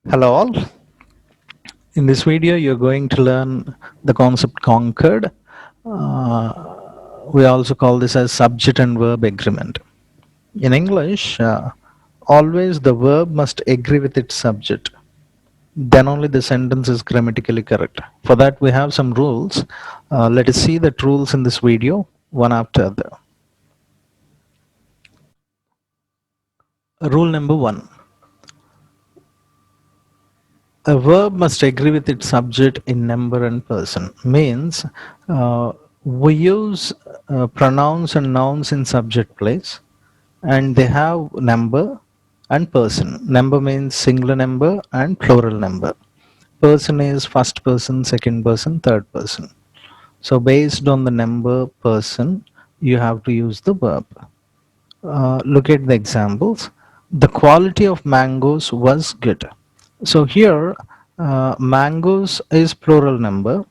Hello all. In this video, you're going to learn the concept CONCORD. We also call this as subject and verb agreement. In English, always the verb must agree with its subject. Then only the sentence is grammatically correct. For that, we have some rules. Let us see the rules in this video, one after other. Rule number one. A verb must agree with its subject in number and person. Means we use pronouns and nouns in subject place, and they have number and person. Number means singular number and plural number. Person is first person, second person, third person. So based on the number person, you have to use the verb. Look at the examples. The quality of mangoes was good. So here, mangoes is plural number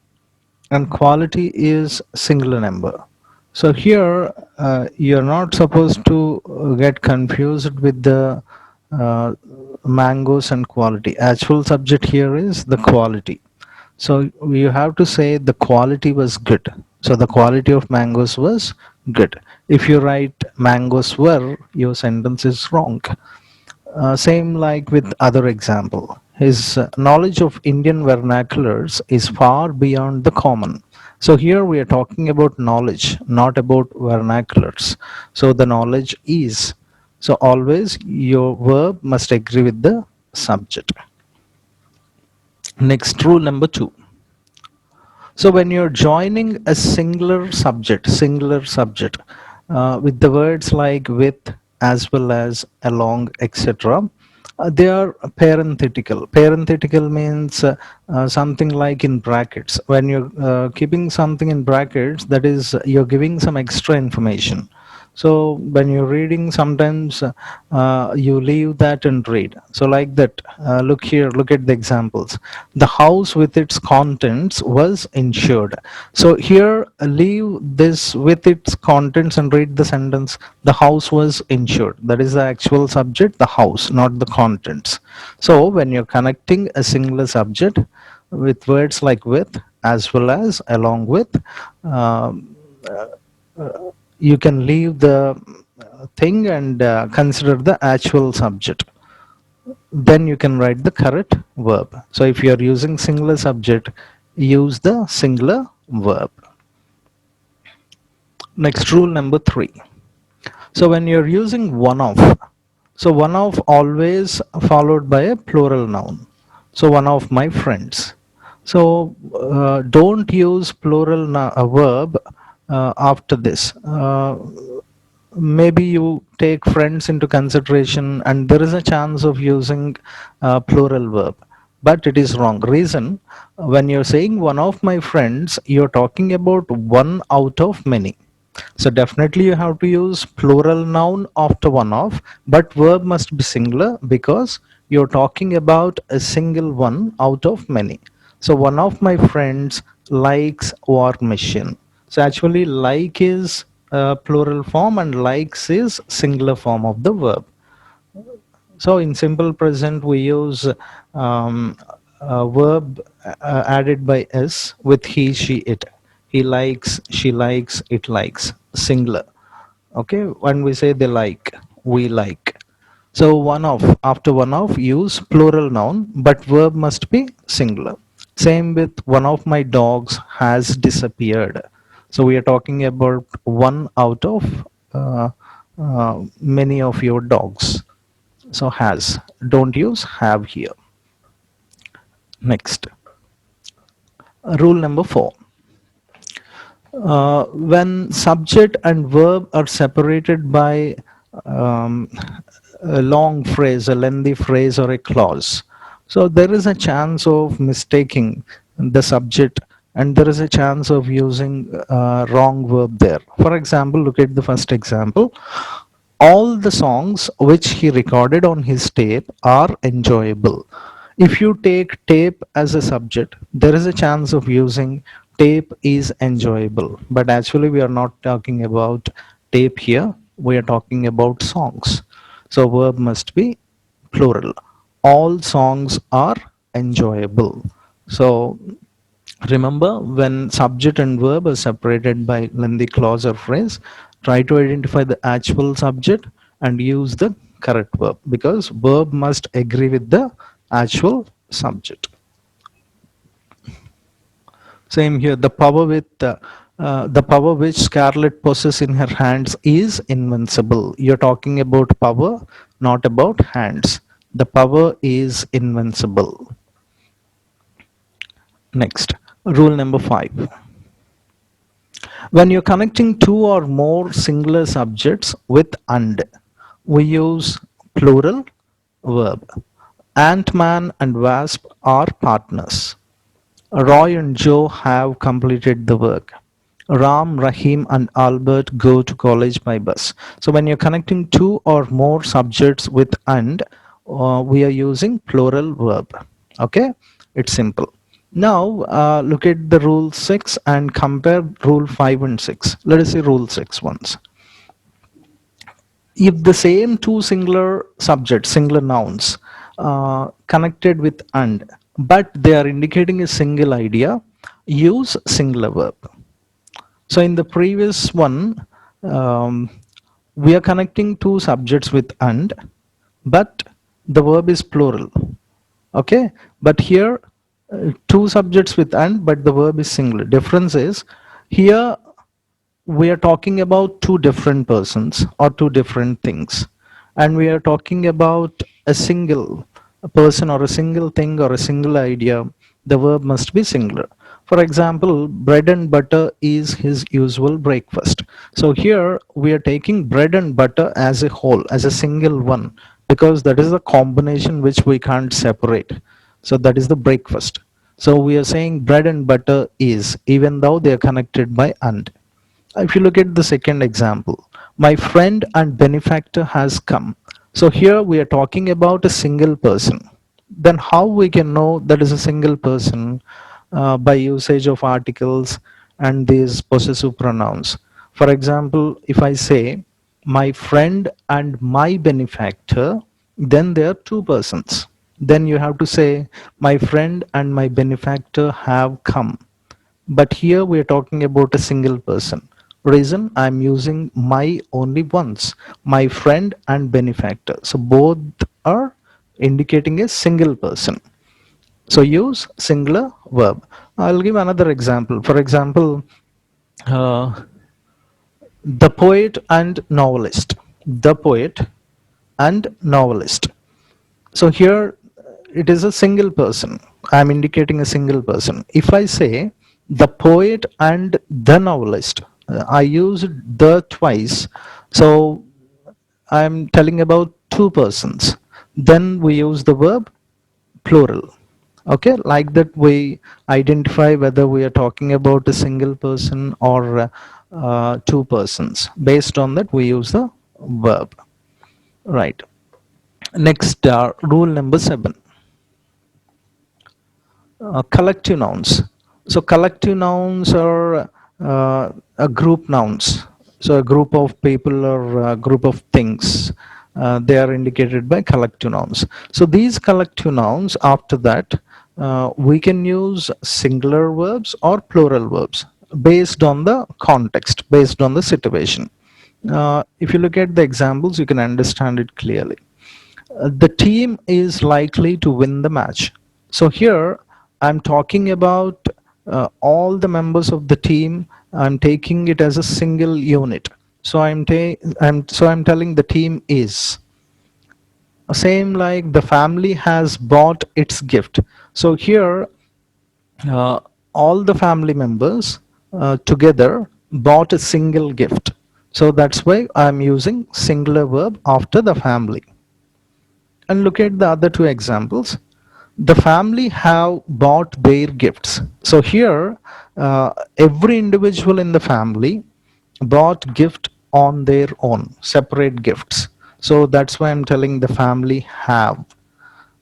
and quality is singular number. So here, you're not supposed to get confused with the uh, mangoes and quality. Actual subject here is the quality. So you have to say the quality was good. So the quality of mangoes was good. If you write mangoes were, your sentence is wrong. Same like with other example. His knowledge of Indian vernaculars is far beyond the common. So here we are talking about knowledge, not about vernaculars. So the knowledge is. So always your verb must agree with the subject. Next, rule number two. So when you're joining a singular subject with the words like with, as well as, along, etc., they are parenthetical. Parenthetical means something like in brackets. When you're keeping something in brackets, that is, you're giving some extra information. So when you're reading, sometimes you leave that and read. So like that, look here, look at the examples. The house with its contents was insured. So here, leave this with its contents and read the sentence. The house was insured. That is the actual subject, the house, not the contents. So when you're connecting a singular subject with words like with, as well as, along with, um, you can leave the thing and consider the actual subject. Then you can write the correct verb. So if you are using singular subject, use the singular verb. Next, rule number three. So when you're using one of, so one of always followed by a plural noun. So one of my friends. So don't use plural verb after this. Maybe you take friends into consideration and there is a chance of using plural verb, but it is wrong. Reason, when you're saying one of my friends, you're talking about one out of many. So definitely you have to use plural noun after one of, but verb must be singular because you're talking about a single one out of many. So one of my friends likes war machine. So actually like is plural form and likes is singular form of the verb. So in simple present we use a verb added by s with he, she, it. He likes, she likes, it likes, singular. Okay, when we say they like, we like. So one of, after one of, use plural noun, but verb must be singular. Same with one of my dogs has disappeared. So we are talking about one out of many of your dogs. So has, don't use have here. Next, rule number four. When subject and verb are separated by um, a long phrase, a lengthy phrase, or a clause, so there is a chance of mistaking the subject and there is a chance of using wrong verb there. For example, look at the first example. All the songs which he recorded on his tape are enjoyable. If you take tape as a subject, there is a chance of using tape is enjoyable. But actually, we are not talking about tape here. We are talking about songs. So, verb must be plural. all songs are enjoyable. So remember, when subject and verb are separated by lengthy clause or phrase, try to identify the actual subject and use the correct verb, because verb must agree with the actual subject. Same here. The power which Scarlet possesses in her hands is invincible. You're talking about power, not about hands. The power is invincible. Next, rule number 5. When you're connecting two or more singular subjects with and, we use plural verb. Ant-Man and Wasp are partners. Roy and Joe have completed the work. Ram, Rahim, and Albert go to college by bus. So when you're connecting two or more subjects with and, we are using plural verb. Okay, it's simple. Now look at the rule 6 and compare rule 5 and 6. Let us see rule 6 once. If the same two singular subjects, singular nouns, connected with and, but they are indicating a single idea, use singular verb. So in the previous one, um, we are connecting two subjects with and, but the verb is plural. Okay, but here two subjects with and, but the verb is singular. Difference is, here we are talking about two different persons or two different things, and we are talking about a single person or a single thing or a single idea. The verb must be singular. For example, bread and butter is his usual breakfast. So here we are taking bread and butter as a whole, as a single one, because that is a combination which we can't separate. So that is the breakfast. So we are saying bread and butter is, even though they are connected by and. If you look at the second example, my friend and benefactor has come. So here we are talking about a single person. Then how we can know that is a single person? By usage of articles and these possessive pronouns. For example, if I say my friend and my benefactor, then there are two persons. Then you have to say my friend and my benefactor have come. But here we are talking about a single person. Reason, I'm using my only once, my friend and benefactor. So both are indicating a single person. So use singular verb. I'll give another example. For example, uh, the poet and novelist. The poet and novelist. So here it is a single person. I'm indicating a single person. If I say the poet and the novelist, I used the twice. So I'm telling about two persons. Then we use the verb plural. Okay, like that we identify whether we are talking about a single person or two persons. Based on that, we use the verb. Right. Next, rule number 7. Collective nouns. So collective nouns are a group nouns. So a group of people or a group of things. They are indicated by collective nouns. So these collective nouns, after that, we can use singular verbs or plural verbs based on the context, based on the situation. If you look at the examples, you can understand it clearly. The team is likely to win the match. So here I'm talking about all the members of the team. I'm taking it as a single unit. So I'm telling the team is. Same like the family has bought its gift. So here uh, all the family members together bought a single gift. So that's why I'm using singular verb after the family. And look at the other two examples. The family have bought their gifts. So here every individual in the family bought gift on their own, separate gifts. So that's why I'm telling the family have.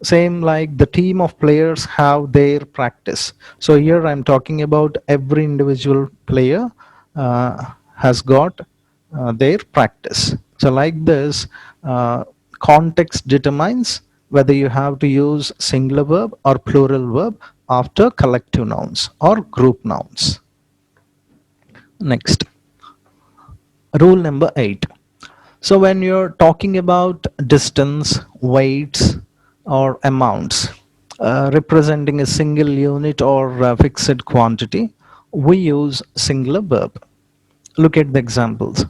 Same like the team of players have their practice. So here I'm talking about every individual player has got their practice. So like this, context determines whether you have to use singular verb or plural verb after collective nouns or group nouns. Next, rule number 8. So when you're talking about distance, weights, or amounts representing a single unit or fixed quantity, we use singular verb. Look at the examples.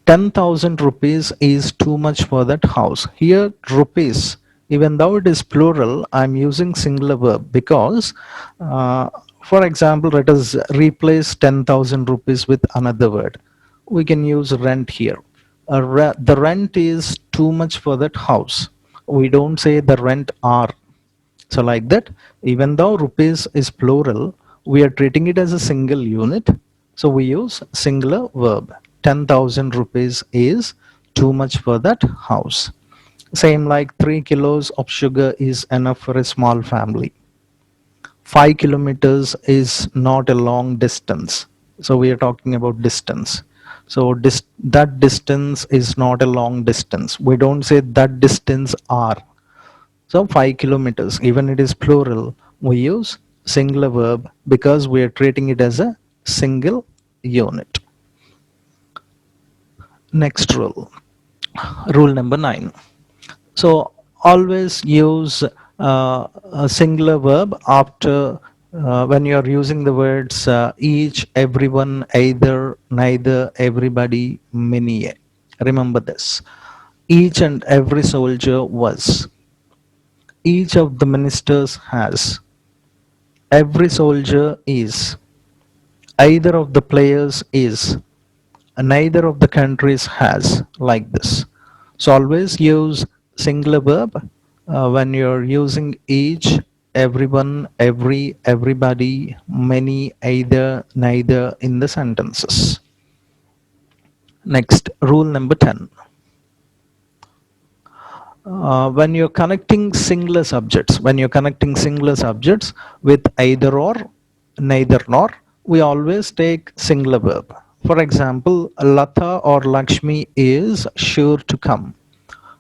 10,000 rupees is too much for that house. Here, rupees, even though it is plural, I'm using singular verb because, uh, for example, let us replace 10,000 rupees with another word. We can use rent here. The rent is too much for that house. We don't say the rent are. So like that, even though rupees is plural, we are treating it as a single unit. So we use singular verb. 10,000 rupees is too much for that house. Same like 3 kilos of sugar is enough for a small family. 5 kilometers is not a long distance. So we are talking about distance. So that distance is not a long distance. We don't say that distance are. So 5 kilometers, even it is plural, we use singular verb because we are treating it as a single unit. Next rule, rule number 9. So always use a singular verb after when you are using the words each, everyone, either, neither, everybody, many. Remember this. Each and every soldier was. Each of the ministers has. Every soldier is. Either of the players is. Neither of the countries has, like this. So always use singular verb when you're using each, everyone, every, everybody, many, either, neither in the sentences. Next, rule number 10. When you're connecting singular subjects with either or, neither nor, we always take singular verb. For example, Lata or Lakshmi is sure to come.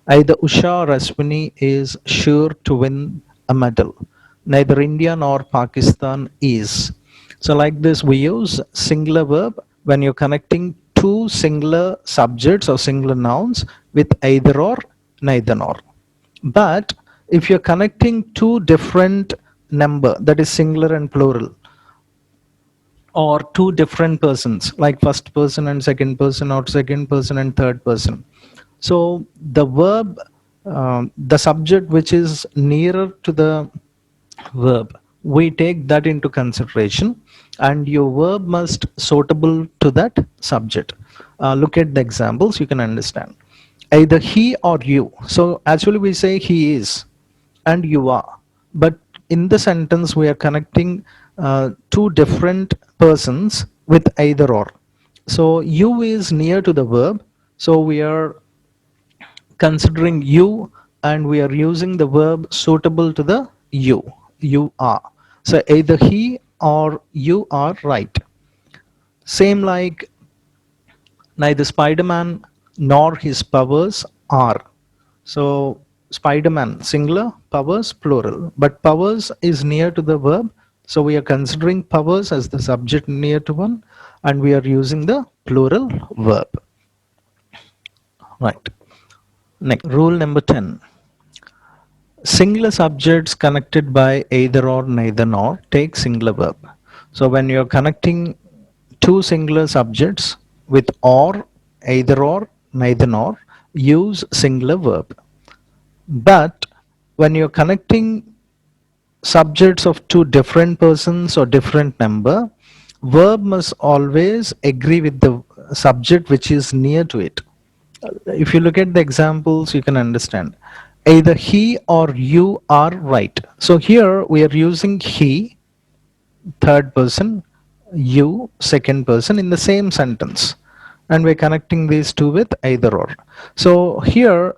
Either Usha or Ashwini is sure to win a medal. Neither India nor Pakistan is. So like this, we use singular verb when you're connecting two singular subjects or singular nouns with either or, neither nor. But if you're connecting two different number, that is singular and plural, or two different persons, like first person and second person, or second person and third person. So the verb, the subject which is nearer to the verb, we take that into consideration, and your verb must suitable to that subject. Look at the examples, you can understand. Either he or you. So actually we say he is and you are, but in the sentence we are connecting two different persons with either or. So you is near to the verb, so we are considering you and we are using the verb suitable to the you are. So either he or you are right. Same like neither Spider-Man nor his powers are. So Spider-Man singular, powers plural, but powers is near to the verb, so we are considering powers as the subject near to one, and we are using the plural verb. Right. Next, rule number 10. Singular subjects connected by either or, neither nor take singular verb. So when you're connecting two singular subjects with or, either or, neither nor, use singular verb. But when you're connecting subjects of two different persons or different number, verb must always agree with the subject which is near to it. If you look at the examples, you can understand. Either he or you are right. So here we are using he, third person, you, second person in the same sentence. And we're connecting these two with either or. So here,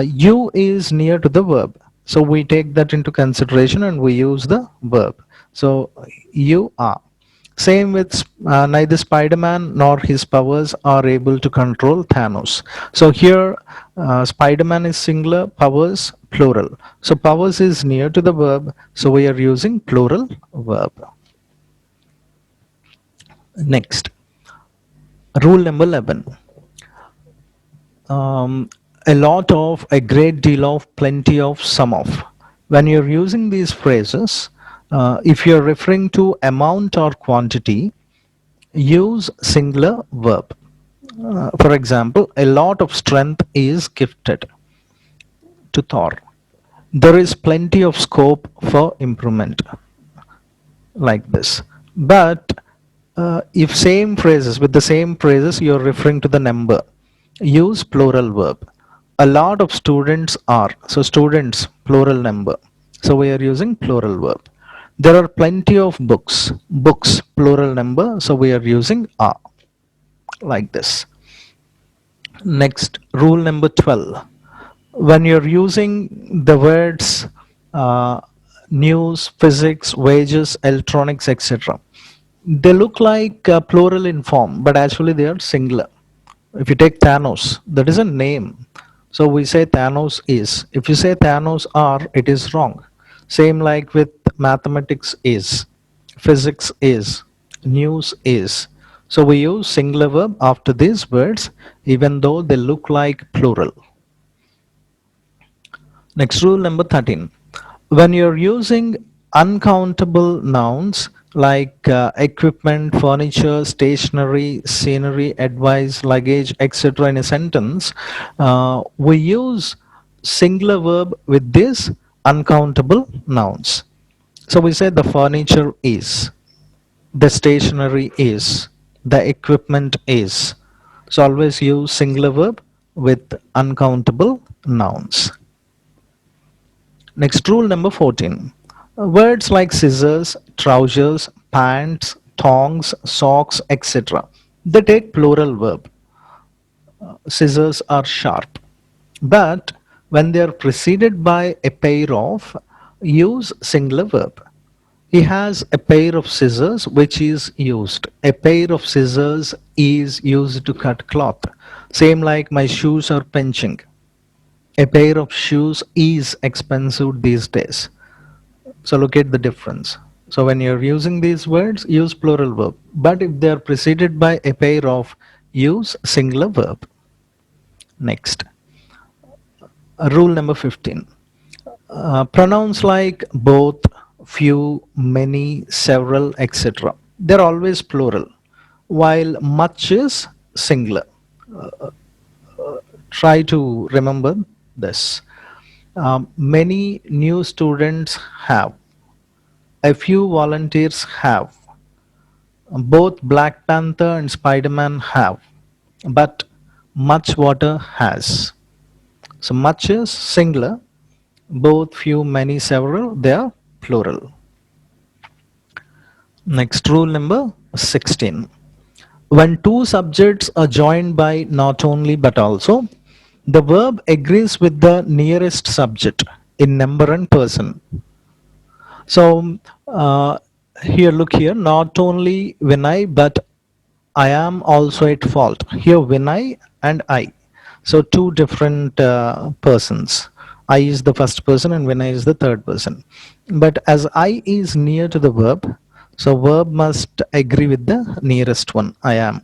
you is near to the verb. So we take that into consideration and we use the verb. So you are. Same with neither Spider-Man nor his powers are able to control Thanos. So here, Spider-Man is singular, powers plural. So powers is near to the verb, so we are using plural verb. Next, rule number 11. A lot of, a great deal of, plenty of, some of. When you're using these phrases, if you're referring to amount or quantity, use singular verb. For example, a lot of strength is gifted to Thor. There is plenty of scope for improvement, like this. But if same phrases, with the same phrases, you're referring to the number, use plural verb. A lot of students are. So students, plural number. So we are using plural verb. There are plenty of books. Books, plural number. So we are using are, like this. Next, rule number 12. When you're using the words uh, news, physics, wages, electronics, etc., they look like plural in form, but actually they are singular. If you take Thanos, that is a name. So we say Thanos is. If you say Thanos are, it is wrong. Same like with mathematics is, physics is, news is. So we use singular verb after these words, even though they look like plural. Next, rule number 13. When you're using uncountable nouns like equipment, furniture, stationery, scenery, advice, luggage, etc., in a sentence, we use singular verb with these uncountable nouns. So we say the furniture is, the stationery is, the equipment is. So always use singular verb with uncountable nouns. Next, rule number 14. Words like scissors, trousers, pants, tongs, socks, etc., they take plural verb. Scissors are sharp. But when they are preceded by a pair of, use singular verb. He has a pair of scissors which is used. A pair of scissors is used to cut cloth. Same like my shoes are pinching. A pair of shoes is expensive these days. So look at the difference. So when you're using these words, use plural verb. But if they are preceded by a pair of, use singular verb. Next, rule number 15. Pronouns like both, few, many, several, etc., they're always plural, while much is singular. Try to remember this. Many new students have. A few volunteers have. Both Black Panther and Spider-Man have. But much water has. So much is singular. Both, few, many, several, they are plural. Next, rule number 16. When two subjects are joined by not only but also, the verb agrees with the nearest subject in number and person. So here, look here, not only Vinay, but I am also at fault. Here, Vinay and I. So two different persons. I is the first person and Vinay is the third person. But as I is near to the verb, so verb must agree with the nearest one, I am.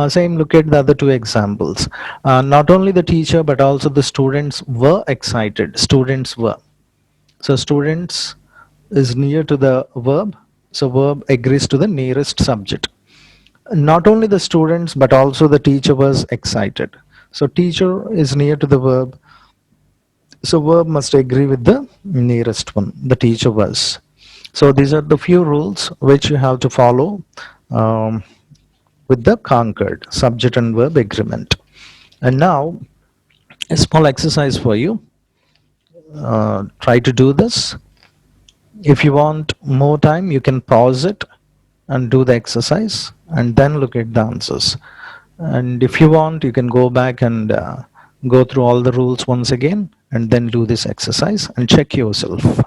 Same, look at the other two examples. Not only the teacher, but also the students were excited. Students were. So students is near to the verb. So verb agrees to the nearest subject. Not only the students, but also the teacher was excited. So teacher is near to the verb. So verb must agree with the nearest one. The teacher was. So these are the few rules which you have to follow with the CONCORD, Subject and Verb Agreement. And now, a small exercise for you. Try to do this. If you want more time, you can pause it and do the exercise and then look at the answers. And if you want, you can go back and go through all the rules once again and then do this exercise and check yourself.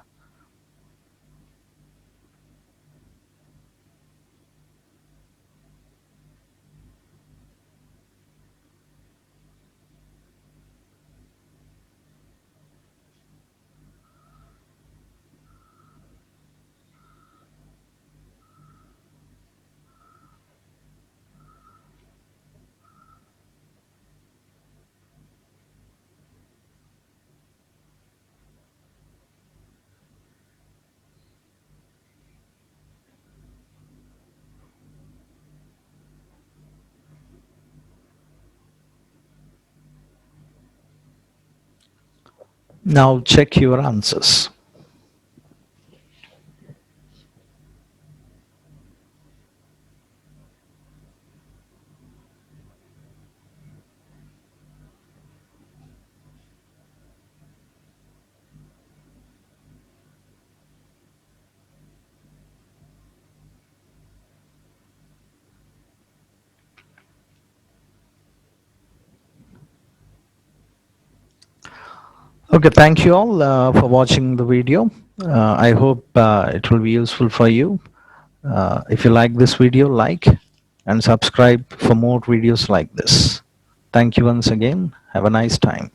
Now check your answers. Okay, thank you all for watching the video. I hope it will be useful for you. If you like this video, like and subscribe for more videos like this. Thank you once again. Have a nice time.